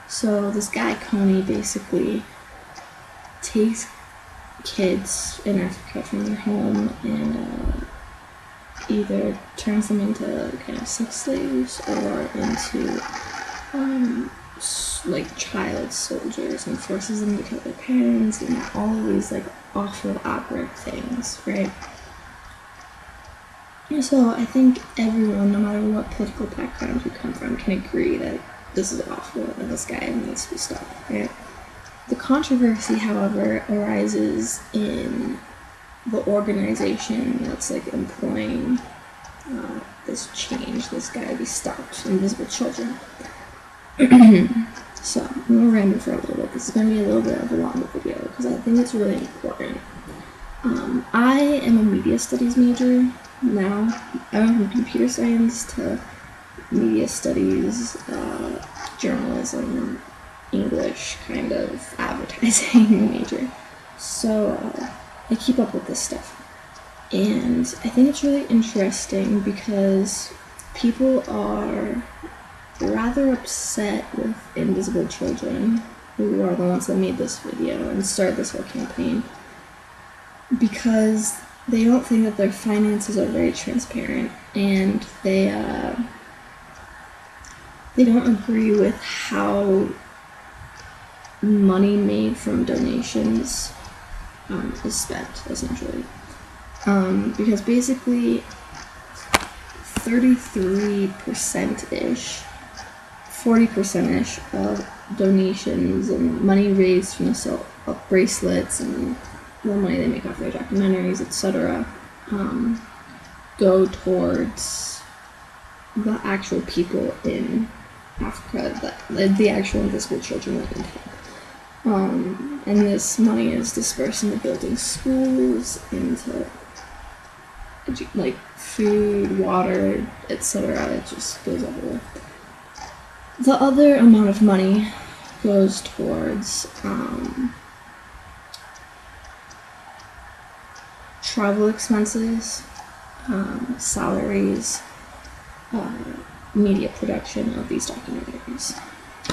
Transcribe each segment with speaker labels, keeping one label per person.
Speaker 1: So this guy, Kony, basically takes kids in Africa from their home and either turns them into kind of sex slaves or into like child soldiers and forces them to kill their parents and all of these like awful aberrant things, right? So I think everyone, no matter what political background you come from, can agree that this is awful and this guy needs to be stopped, right? The controversy, however, arises in the organization that's like employing this change, this guy to be stopped, Invisible Children. So I'm gonna ramble for a little bit. This is gonna be a little bit of a longer video because I think it's really important. I am a media studies major now. I went from computer science to media studies, journalism, English, kind of advertising major. So I keep up with this stuff. And I think it's really interesting because people are rather upset with Invisible Children, who are the ones that made this video and started this whole campaign, because they don't think that their finances are very transparent, and they don't agree with how money made from donations is spent, essentially. Because basically 33%-ish, 40%-ish of donations and money raised from the sale of bracelets and the money they make off their documentaries, etc., go towards the actual people in Africa, the actual Invisible Children that need help. And this money is dispersed into building schools, into like food, water, etc. It just goes everywhere. The other amount of money goes towards travel expenses, salaries, media production of these documentaries,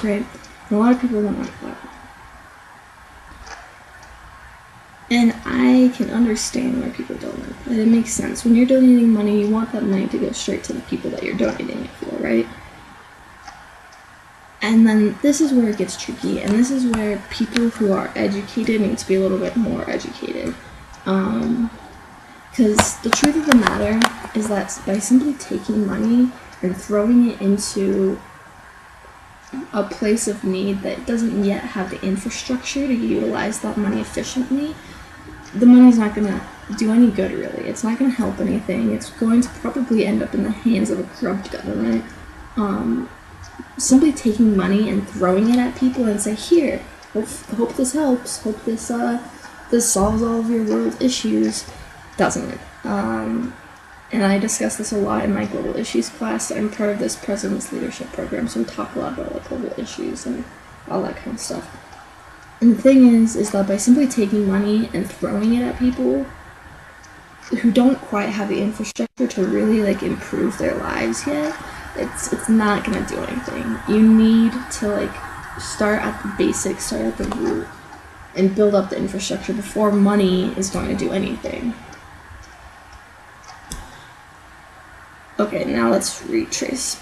Speaker 1: right? And a lot of people don't like that. And I can understand why people don't like that. It makes sense. When you're donating money, you want that money to go straight to the people that you're donating it for, right? And then this is where it gets tricky, and this is where people who are educated need to be a little bit more educated. Because the truth of the matter is that by simply taking money and throwing it into a place of need that doesn't yet have the infrastructure to utilize that money efficiently, the money's not going to do any good, really. It's not going to help anything. It's going to probably end up in the hands of a corrupt government. Simply taking money and throwing it at people and say, here, hope this helps, hope this solves all of your world issues, doesn't. And I discuss this a lot in my global issues class. I'm part of this President's Leadership Program, so we talk a lot about like global issues and all that kind of stuff. And the thing is that by simply taking money and throwing it at people who don't quite have the infrastructure to really like improve their lives yet, it's not gonna do anything. You need to like start at the basics, start at the root, and build up the infrastructure before money is going to do anything. Okay, now let's retrace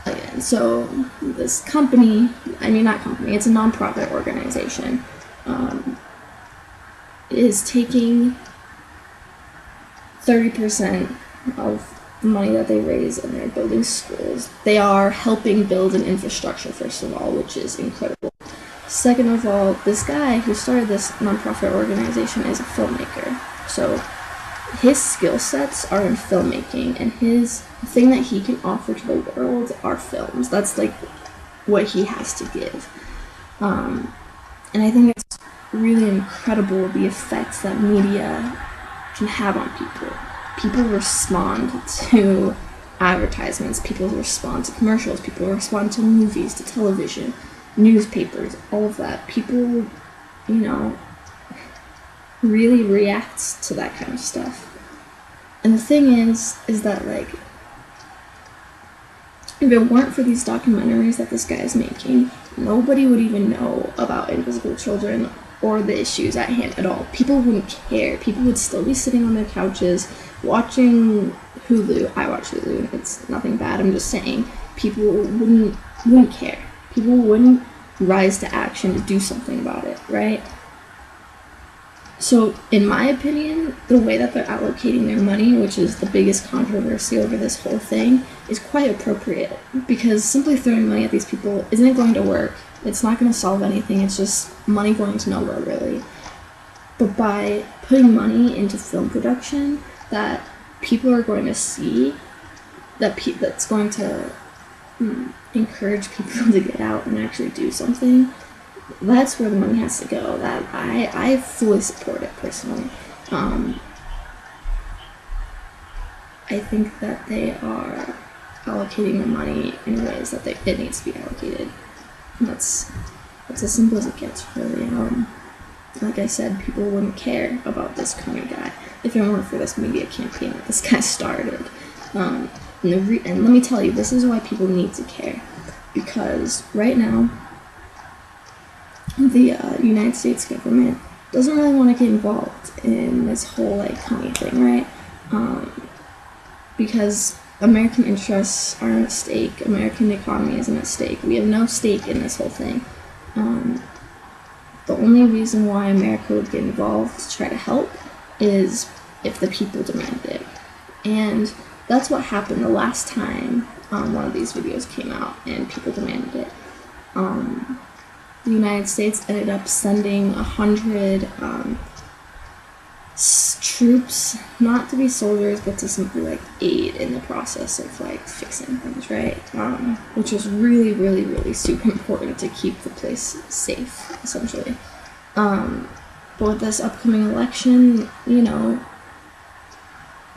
Speaker 1: again. So this company, it's a nonprofit organization, is taking 30% of the money that they raise and they're building schools. They are helping build an infrastructure, first of all, which is incredible. Second of all, this guy who started this nonprofit organization is a filmmaker. So his skill sets are in filmmaking, and the thing that he can offer to the world are films. That's like what he has to give. And I think it's really incredible the effects that media can have on people. People respond to advertisements, people respond to commercials, people respond to movies, to television, newspapers, all of that. People, really react to that kind of stuff. And the thing is that like, if it weren't for these documentaries that this guy is making, nobody would even know about invisible children or the issues at hand at all. People wouldn't care. People would still be sitting on their couches watching Hulu. I watch Hulu. It's nothing bad. I'm just saying people wouldn't care. People wouldn't rise to action to do something about it, right? So, in my opinion, the way that they're allocating their money, which is the biggest controversy over this whole thing, is quite appropriate. Because simply throwing money at these people isn't going to work. It's not going to solve anything. It's just money going to nowhere, really. But by putting money into film production that people are going to see, that's going to encourage people to get out and actually do something, that's where the money has to go. That I fully support it personally. I think that they are allocating the money in ways that it needs to be allocated. And that's as simple as it gets, really. Like I said, people wouldn't care about this Kony guy if it weren't for this media campaign that this guy started. And let me tell you, this is why people need to care. Because right now, the United States government doesn't really want to get involved in this whole Kony thing, right? Because American interests are at stake. American economy isn't at stake. We have no stake in this whole thing. The only reason why America would get involved to try to help is if the people demanded it. And that's what happened the last time one of these videos came out and people demanded it. The United States ended up sending 100 troops, not to be soldiers, but to simply aid in the process of fixing things, right? Which was really, really, really super important to keep the place safe, essentially. But with this upcoming election, we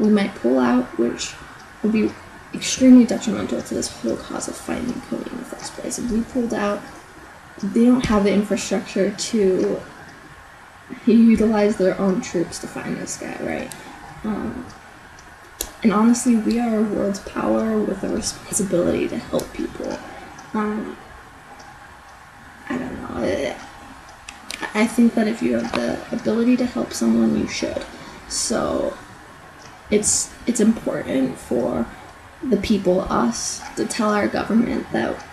Speaker 1: might pull out, which would be extremely detrimental to this whole cause of finding Kony in the first place. If we pulled out, they don't have the infrastructure to utilize their own troops to find this guy, right? And honestly, we are a world's power with a responsibility to help people. I don't know. I think that if you have the ability to help someone, you should. So it's important for the people, us, to tell our government that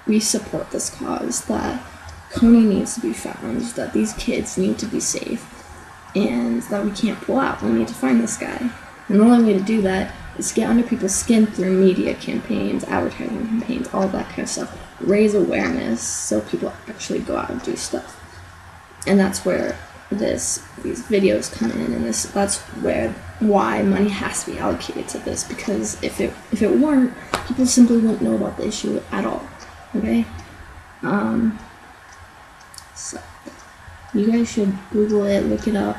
Speaker 1: we support this cause, that Kony needs to be found, that these kids need to be safe, and that we can't pull out. We need to find this guy. And the only way to do that is to get under people's skin through media campaigns, advertising campaigns, all that kind of stuff. Raise awareness so people actually go out and do stuff. And that's where these videos come in, and that's why money has to be allocated to this, because if it weren't, people simply wouldn't know about the issue at all. Okay? So you guys should Google it, look it up,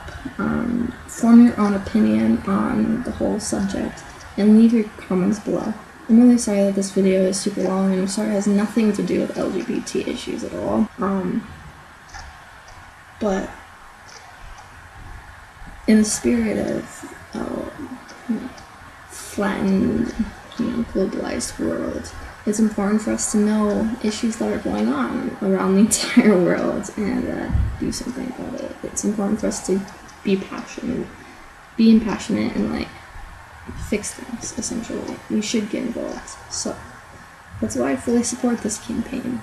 Speaker 1: form your own opinion on the whole subject, and leave your comments below. I'm really sorry that this video is super long, and I'm sorry it has nothing to do with LGBT issues at all. But in the spirit of flattened, globalized world, it's important for us to know issues that are going on around the entire world and do something about it. It's important for us to be impassionate and fix things, essentially. We should get involved. So that's why I fully support this campaign.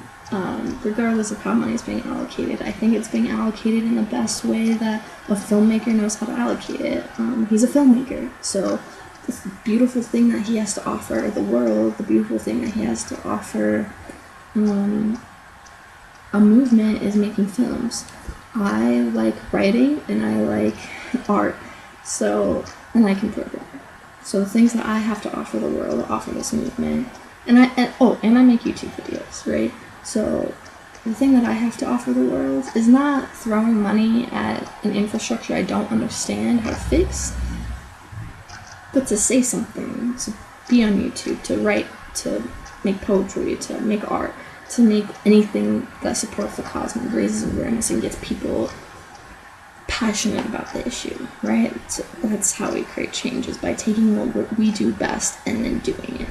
Speaker 1: Regardless of how money is being allocated, I think it's being allocated in the best way that a filmmaker knows how to allocate it. He's a filmmaker, so the beautiful thing that he has to offer the world, the beautiful thing that he has to offer a movement is making films. I like writing and I like art, and I can program. So the things that I have to offer the world, offer this movement, and I make YouTube videos, right? So the thing that I have to offer the world is not throwing money at an infrastructure I don't understand how to fix, but to say something, to be on YouTube, to write, to make poetry, to make art, to make anything that supports the cause and raises awareness and gets people passionate about the issue, right? So that's how we create change, is by taking what we do best and then doing it.